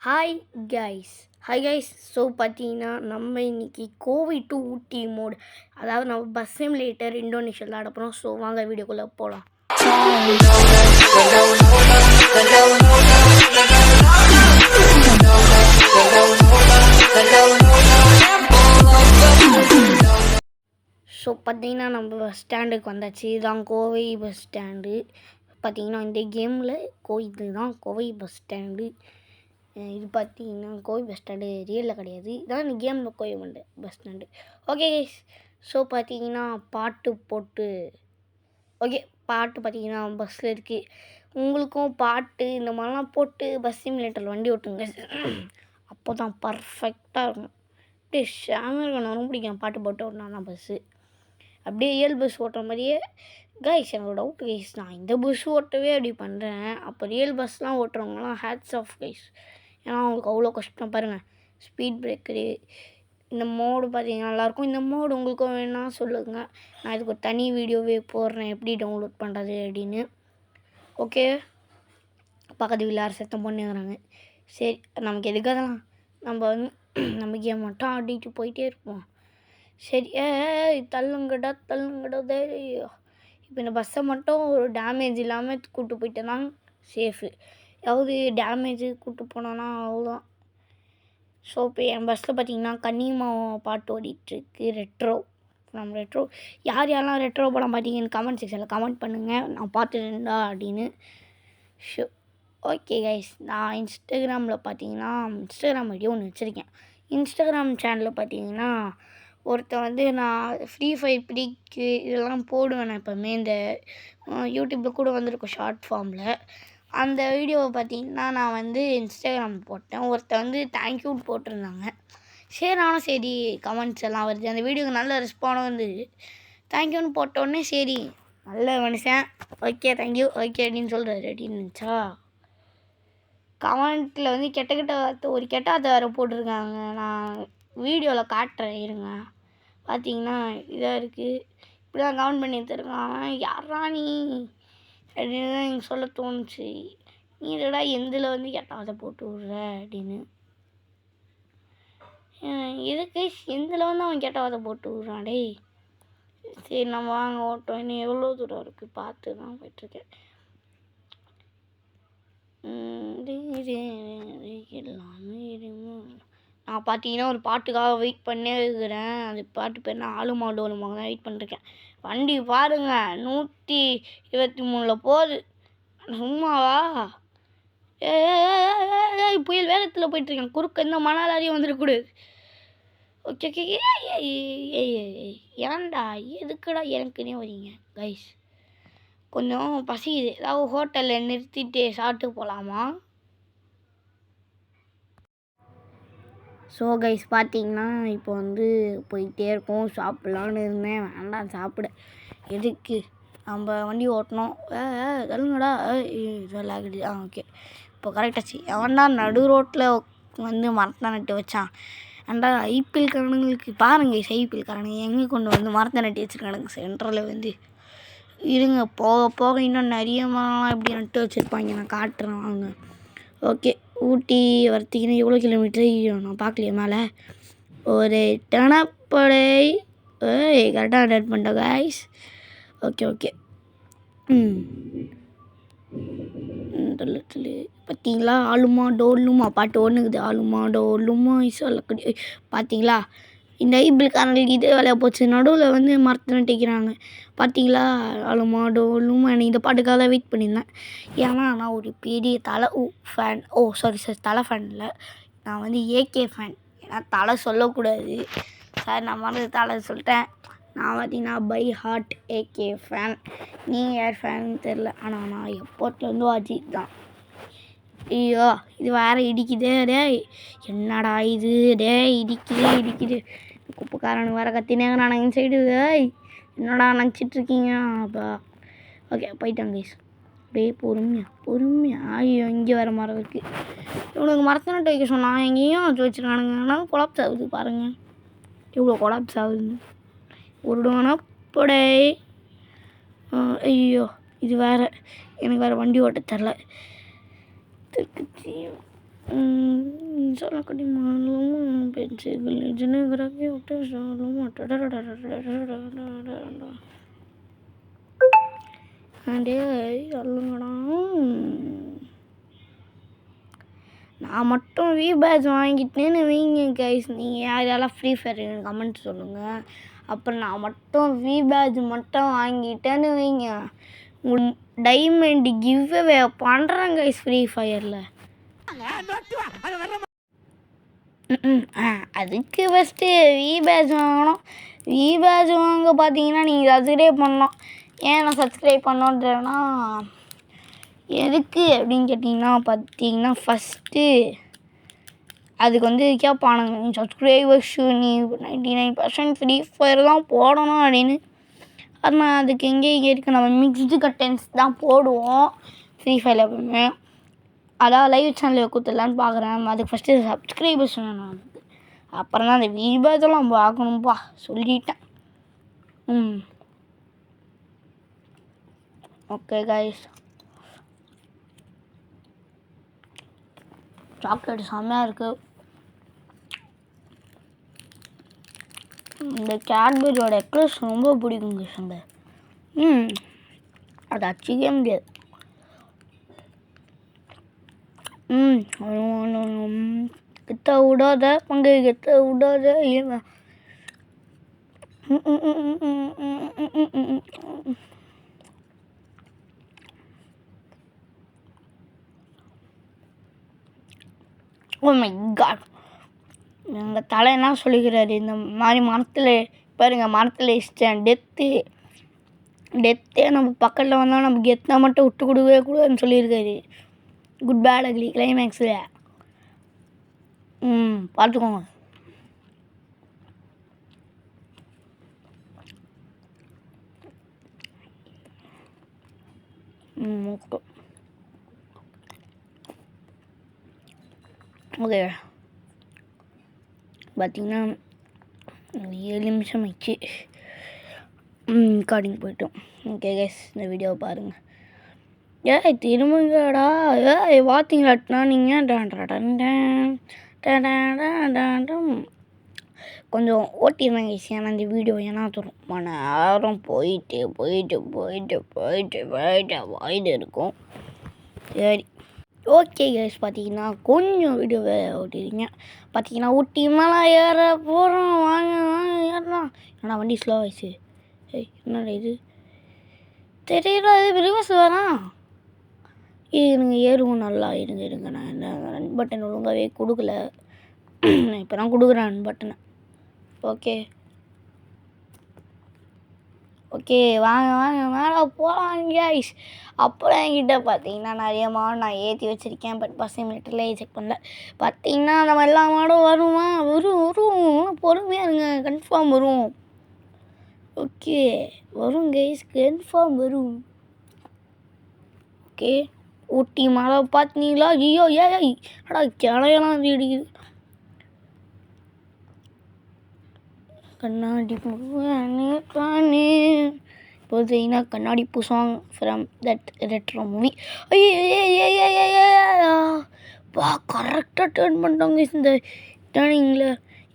Hi guys hi guys. So பார்த்தீங்கன்னா நம்ம இன்றைக்கி கோவை டு ஊட்டி மோட், அதாவது நம்ம பஸ் சிமுலேட்டர் இந்தோனேஷியாவில் அனுப்புகிறோம். ஸோ வாங்க வீடியோக்குள்ளே போகலாம். ஸோ பார்த்தீங்கன்னா நம்ம பஸ் ஸ்டாண்டுக்கு வந்தாச்சு. இதுதான் கோவை பஸ் ஸ்டாண்டு. பார்த்தீங்கன்னா இந்த கேமில் இதுதான் கோவை பஸ் ஸ்டாண்டு. இது பார்த்தீங்கன்னா கோவை பஸ் ஸ்டாண்டு ரியலில் கிடையாது, இதான் இந்த கேமில் Kovai bus stand. Okay guys, so பார்த்தீங்கன்னா பாட்டு போட்டு பாட்டு பார்த்தீங்கன்னா பஸ்ஸில் இருக்குது. உங்களுக்கும் பாட்டு இந்த மாதிரிலாம் போட்டு பஸ் சிமுலேட்டரில் வண்டி ஓட்டுங்க. அப்போ தான் பர்ஃபெக்டாக இருக்கும். அப்படியே ஷாமாக இருக்கணும். ரொம்ப பிடிக்கும் பாட்டு போட்டு ஓட்டினா தான் பஸ்ஸு. அப்படியே ரியல் பஸ் ஓட்டுற மாதிரியே. கைஸ் எனக்கு டவுட் கைஸ், நான் இந்த பஸ் ஓட்டவே அப்படி பண்ணுறேன், அப்போ ரியல் பஸ்லாம் ஓட்டுறவங்களாம் ஹேட்ஸ் ஆஃப் கைஸ். ஏன்னா அவங்களுக்கு அவ்வளோ கஷ்டம் பாருங்கள். ஸ்பீட் பிரேக்கரு இந்த மோடு பார்த்தீங்கன்னா நல்லாயிருக்கும். இந்த மோடு உங்களுக்கும் வேணா சொல்லுங்கள், நான் இதுக்கு ஒரு தனி வீடியோவே போடுறேன் எப்படி டவுன்லோட் பண்ணுறது அப்படின்னு. ஓகே, பக்கத்து வீட்டில் சத்தம் பண்ணிடுறாங்க. சரி, நமக்கு எதுக்காகலாம் நம்ம வந்து நம்ம கேம் மட்டும் ஆடிட்டு போயிட்டே இருப்போம். சரி, தள்ளுங்கடா தைரியம். இப்போ இந்த பஸ்ஸை மட்டும் ஒரு டேமேஜ் இல்லாமல் கூப்பிட்டு போயிட்டேன்னா சேஃபு. ஏதாவது டேமேஜு கூப்பிட்டு போனோன்னா அவ்வளோதான். ஸோ இப்போ என் பஸ்ஸில் பார்த்தீங்கன்னா கன்னிமாவும் பாட்டு ஓடிட்டுருக்கு. ரெட்ரோ யாரெல்லாம் ரெட்ரோ படம் பார்த்தீங்கன்னு கமெண்ட் செக்ஷனில் கமெண்ட் பண்ணுங்கள், நான் பார்த்துட்டேன்டா அப்படின்னு. ஷோ ஓகே கைஸ், நான் இன்ஸ்டாகிராமில் பார்த்தீங்கன்னா இன்ஸ்டாகிராம் ஐடியா ஒன்று வச்சுருக்கேன். இன்ஸ்டாகிராம் சேனலில் பார்த்தீங்கன்னா ஒருத்தன் வந்து நான் ஃப்ரீ ஃபயர் பிடிக்கு இதெல்லாம் போடுவேன். நான் எப்போவுமே இந்த யூடியூப்பில் கூட வந்திருக்கும் ஷார்ட் ஃபார்மில். அந்த வீடியோவை பார்த்தீங்கன்னா நான் வந்து இன்ஸ்டாகிராம் போட்டேன். ஒருத்தர் வந்து தேங்க்யூ போட்டிருந்தாங்க. சரி கமெண்ட்ஸ் எல்லாம் வருது. அந்த வீடியோக்கு நல்ல ரெஸ்பாண்டும் வந்துது. தேங்க்யூன்னு போட்டோடனே சரி நல்ல மனுஷன், ஓகே தேங்க்யூ ஓகே அப்படின்னு சொல்கிறாரு அப்படின்னு இருந்துச்சா. கமெண்ட்டில் வந்து கெட்ட வார்த்தை ஒரு கெட்ட வார்த்தை வேறு போட்டிருக்காங்க. நான் வீடியோவில் காட்டுறேன் இருங்க. பார்த்தீங்கன்னா இதாக இருக்குது. இப்படி தான் கமெண்ட் பண்ணி எடுத்துருக்கான். யாரா நீ அப்படின்னு தான் எனக்கு சொல்ல தோணுச்சு. நீ இதடா எந்தில் வந்து கெட்டாத போட்டு விட்ற அப்படின்னு. எதுக்கு எந்தில் வந்து அவன் கெட்டவாத போட்டு விட்றான் டே. சரி நம்ம வாங்க ஓட்டோம். இன்னும் எவ்வளோ தூரம் இருக்குது பார்த்து தான் போயிட்டுருக்கேன். நான் பார்த்தீங்கன்னா ஒரு பாட்டுக்காக வெயிட் பண்ணே இருக்கிறேன். அந்த பாட்டு பேர் நான் ஆளுமா டோலுமாக தான் வெயிட் பண்ணிருக்கேன். வண்டி பாருங்கள் 123 போகுது. சும்மாவா? புயல் வேகத்தில் போயிட்டுருக்கேன். குறுக்க இந்த மணலாரியும் வந்துடக்கூடாது. Okay okay. ஏன்டா எதுக்குடா எனக்குன்னே வரீங்க கைஸ்? கொஞ்சம் பசிக்குது, ஏதாவது ஹோட்டலில் நிறுத்திட்டு சாப்பிட்டு போகலாமா? ஸோ கைஸ் பார்த்தீங்கன்னா இப்போ வந்து போயிட்டே இருக்கோம். சாப்பிட்லான்னு இருந்தேன், வேண்டாம் சாப்பிட எதுக்கு, நம்ம வண்டி ஓட்டணும். சொல்லுங்கடா இதெல்லாம் ஆகுது. ஓகே இப்போ கரெக்டாச்சு. அவன்டா நடு ரோட்டில் வந்து மரத்தை நட்டு வச்சான். ஏன்டா ஐபிஎல் காரனுங்களுக்கு பாருங்கள், ஐபிஎல் காரனுங்க எங்கே கொண்டு வந்து மரத்தை நட்டி வச்சுருக்கானுங்க சென்ட்ரலில் வந்து. இருங்க போக போக இன்னும் நிறைய மரம்லாம் எப்படி நட்டு வச்சுருப்பாங்க, நான் காட்டுறேன் வாங்க. ஓகே, ஊட்டி வரத்துக்குன்னு எவ்வளோ கிலோமீட்டர் நான் பார்க்கலையே மேலே. ஒரு டனப்படை கரெக்டாக அட்டன் பண்ணிட்டேன் கைஸ். Okay okay. பார்த்தீங்களா ஆளுமா டோலுமா பாட்டு ஒன்றுக்குது. ஆளுமா டோலுமா சொல்லக்கூடிய பார்த்தீங்களா, இந்த ஐபிஎல்காரங்களுக்கு இதே வேலையாக போச்சு. நடுவில் வந்து மரத்தை நட்டிக்கிறாங்க பார்த்தீங்களா. ஆளுமா டோலுமா எனக்கு இந்த பாட்டுக்காக தான் வெயிட் பண்ணியிருந்தேன். ஏன்னா நான் ஒரு பெரிய தலை ஃபேன். சாரி தலை ஃபேன் இல்லை, நான் வந்து ஏகே ஃபேன். ஏன்னா தலை சொல்லக்கூடாது சார், நான் வந்து தலை சொல்லிட்டேன். நான் பார்த்தீங்கன்னா பை ஹார்ட் ஏகே ஃபேன். நீ யார் ஃபேன் தெரில, ஆனால் நான் எப்போத்துலேருந்து அஜித் தான். ஐயோ இது வேறு இடிக்குதே டேய், என்னடா இது டே இடிக்குது. குப்பைக்காரனு வேறு கத்தினேங்க. நான் இன்சைடு என்னடா நினச்சிட்ருக்கீங்க அப்பா. ஓகே போயிட்டாங்க கைஸ். அப்படியே பொறுமையா. ஐயோ இங்கே வேறு மரம் இருக்குது. இவனுக்கு மரத்தை நட்டு வைக்க சொன்னான், எங்கேயும் வச்சு வச்சுருக்கானுங்க. ஆனாலும் கொலாப்ஸ் ஆகுது பாருங்கள், இவ்வளோ கொலாப்ஸ் ஆகுதுன்னு. ஒரு டோனப்படை. ஐயோ இது வேறு, எனக்கு வேறு வண்டி ஓட்ட தெரில. மின்சார கடிமாலும் பென்சில்கள் ஜனகராகி விட்டு அடே சொல்லுங்கடா. நான் மட்டும் வி பேட்ச் வாங்கிட்டேன்னு வைங்க கைஸ், நீங்கள் யாரெல்லாம் ஃப்ரீ ஃபயர் கமெண்ட் சொல்லுங்கள். அப்புறம் நான் மட்டும் வி பேட்ச் மட்டும் வாங்கிட்டேன்னு வைங்க, டைமண்ட் கிவ் அவே பண்ணுறேன் கைஸ் ஃப்ரீ ஃபயரில். அதுக்கு ஃபஸ்ட்டு வி பேட்ச் வாங்கணும். வி பேட்ச் வாங்க பார்த்தீங்கன்னா நீங்கள் சப்ஸ்கிரைப் பண்ணணும். ஏன் நான் சப்ஸ்கிரைப் பண்ணோன்றேன்னா எதுக்கு அப்படின்னு கேட்டிங்கன்னா பார்த்தீங்கன்னா ஃபஸ்ட்டு அதுக்கு வந்து கேட்பானுங்க, நீ சப்ஸ்கிரைபர்ஸ் நீ 99% ஃப்ரீ ஃபயர் தான் போடணும் அப்படின்னு. ஆனால் அதுக்கு எங்கே இருக்குது, நம்ம மிக்ஸ்டு கண்டென்ட்ஸ் தான் போடுவோம் ஃப்ரீ ஃபயரில் எப்பவுமே. அதான் லைவ் சேனலில் கொடுத்துடலான்னு பார்க்குறேன். அதுக்கு ஃபஸ்ட்டு சப்ஸ்கிரைபர்ஸ் வேணும் அதுக்கு. அப்புறம் தான் அந்த வீபாதெல்லாம் பார்க்கணும்ப்பா சொல்லிட்டேன். ஓகே கைஸ், சாக்லேட் செம்மையாக இருக்குது. இந்த கேட்பரியோட எக்லஸ் ரொம்ப பிடிக்குங்க சண்டை. அது அச்சிக்கவே முடியாது. கெத்த விடாத பங்கு, கெத்த விடாத இல்லைங்க. ஓ மை காட், எங்கள் தலை என்ன சொல்லிக்கிறாரு, இந்த மாதிரி மரத்தில் பாருங்க, மரத்தில் இஷ்டம் டெத்தே நம்ம பக்கத்தில் வந்தால் நம்ம கெத்தா மட்டும் விட்டு கொடுக்கவே கூடாதுன்னு சொல்லியிருக்காரு. குட் பேட் அக்லி கிளைமேக்ஸில். பார்த்துக்கோங்க. ஓகே பார்த்தீங்கன்னா 7 நிமிஷம் ஆயிடுச்சு ரெக்கார்டிங் போய்ட்டோம். ஓகே கைஸ், இந்த வீடியோவை பாருங்கள். திரும்பங்கடா பார்த்தீங்களாட்டினா நீங்கள் கொஞ்சம் ஓட்டிடுவேங்க கைஸ். ஏன்னா இந்த வீடியோ ஏன்னா ரொம்ப நேரம் போயிட்டு இருக்கும். சரி ஓகே கைஸ், பார்த்தீங்கன்னா கொஞ்சம் வீடியோவை ஓட்டிடுங்க. பார்த்தீங்கன்னா ஊட்டி மலை ஏற போகிறோம், வாங்க ஏறலாம். ஏன்னா வண்டி ஸ்லோ ஆயிடுச்சு. என்னடா இது தெரியல, இது ரிவர்ஸ் வரேன். இருங்க ஏறுவோம் நல்லா. இருங்க நான் என்ன ரன் பட்டன் ஒழுங்காகவே கொடுக்கல. இப்போ தான் கொடுக்குறேன் ரன் பட்டனை. ஓகே வாங்க மேலே போகலாம் கைஸ். அப்புறம் என்கிட்ட பார்த்தீங்கன்னா நிறைய மாடு நான் ஏற்றி வச்சுருக்கேன். பட் பஸ் மீட்டர்லேயே செக் பண்ணல. பார்த்தீங்கன்னா நம்ம எல்லா மாடும் வரும் பொறுமையாக இருங்க, கன்ஃபார்ம் வரும். ஓகே வரும் கைஸ், கன்ஃபார்ம் வரும். ஓகே ஊட்டி மழை பார்த்தீங்களா? ஐயோ அடா கிளையெல்லாம் இடிக்குது. கண்ணாடி தானே பார்த்தீங்கன்னா கண்ணாடி பூசாங் ஃப்ரம் தட் ரெட்ரோ மூவி. பா கரெக்டாக டேர்ன் பண்ணிட்டோங்க இந்த டேர்னிங்கில்.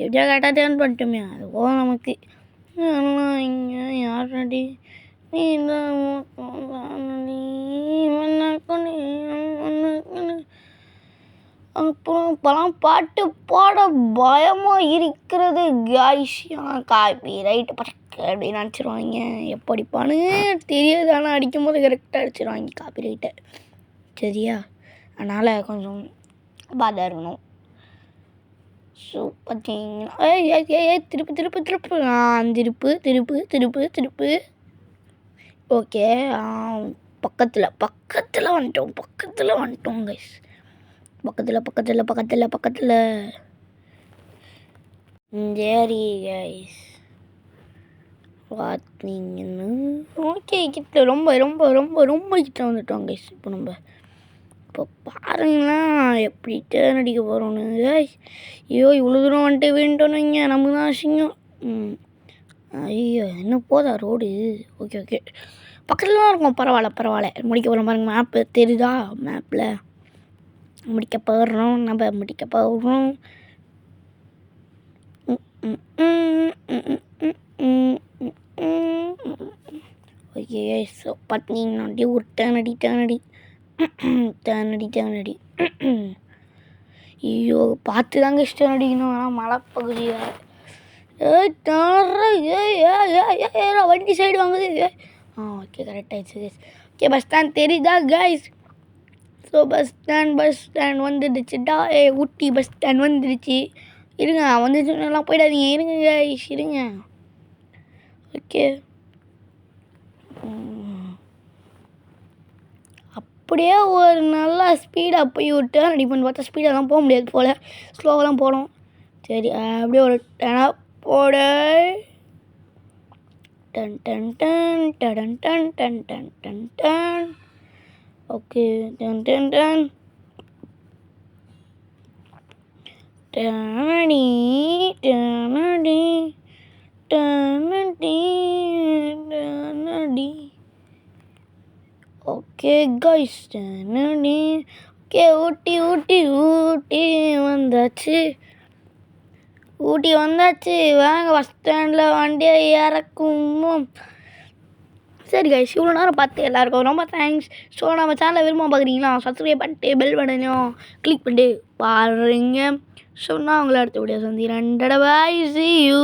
எப்படியா கரெக்டாக டேர்ன் பண்ணிட்டோமே, அது போதும் நமக்கு. இங்கே யாரடி நீ அப்புறம் இப்போலாம் பாட்டு பாட பயமாக இருக்கிறது காய்ஸ். காப்பி ரைட்டு படக்கு அப்படின்னு அடிச்சிருவாங்க. எப்படிப்பானு தெரியாது, ஆனால் அடிக்கும் போது கரெக்டாக அடிச்சிருவாங்க காப்பி ரைட்டை. சரியா, அதனால் கொஞ்சம் பாதாக இருக்கணும். ஸோ பார்த்தீங்கன்னா திருப்பு. ஓகே பக்கத்தில் வந்துட்டோம் கைஸ். பக்கத்தில் சரி கைஸ் பார்த்தீங்கன்னா ஓகே கிட்ட ரொம்ப கிட்ட வந்துட்டோம் கைஸ். இப்போ பாருங்களா எப்படி டேர்ன் அடிக்க போகிறோன்னு. ஐயோ இவ்வளோ தூரம் வந்துட்டு வேண்டோன்னு நமக்கு தான் அசிங்கம். ஐயோ என்ன போதா ரோடு. ஓகே பக்கத்தில் தான் இருக்கும். பரவாயில்ல முடிக்க போகிறோம் பாருங்க. மேப்பு தெரியுதா? மேப்பில் முடிக்க போகிறோம், நம்ம முடிக்க போகிறோம். ஓகே, ஸோ பார்த்தீங்கன்னா அப்படியே ஒரு டேர்னடி ஐயோ பார்த்து தாங்க இஷ்டம் அடிக்கணும். ஆனால் மலைப்பகுதியாக வண்டி சைடு வாங்குது. ஓகே கரெக்ட் ஆயிடுச்சு கைஸ். ஓகே பஸ் ஸ்டாண்ட் தெரியுதா கைஸ்? ஸோ பஸ் ஸ்டாண்ட் வந்துடுச்சுடா. ஊட்டி பஸ் ஸ்டாண்ட் வந்துடுச்சு. இருங்க வந்துச்சுன்னெல்லாம் போயிடாதீங்க, இருங்க கைஸ் இருங்க. ஓகே அப்படியே ஒரு நல்லா ஸ்பீடாக போய் விட்டு ரெடி பண்ணி பார்த்தா ஸ்பீடாக போக முடியாது போல், ஸ்லோவெல்லாம் போகணும். சரி அப்படியே ஒரு டனா போட டன் டன் டன் டன் டன் டன் டன் டன் டன். ஓகே டன் டன் டன் டனடி டனடி டனடி டனடி. ஓகே கைஸ் டனடி. ஓகே ஊட்டி வந்தாச்சு. வாங்க பஸ் ஸ்டாண்டில் வண்டியை இறக்கும். சரி கைஸ், இவ்வளோ நேரம் பார்த்து எல்லாருக்கும் ரொம்ப தேங்க்ஸ். ஸோ நம்ம சேனலை விரும்ப பார்க்குறீங்களா, சப்ஸ்கிரைப் பண்ணிட்டு பெல் பட்டனையும் கிளிக் பண்ணிட்டு பாருங்க. ஸோ நான் உங்களை அடுத்த வீடியோ சந்திக்கிறேன். Bye, see you.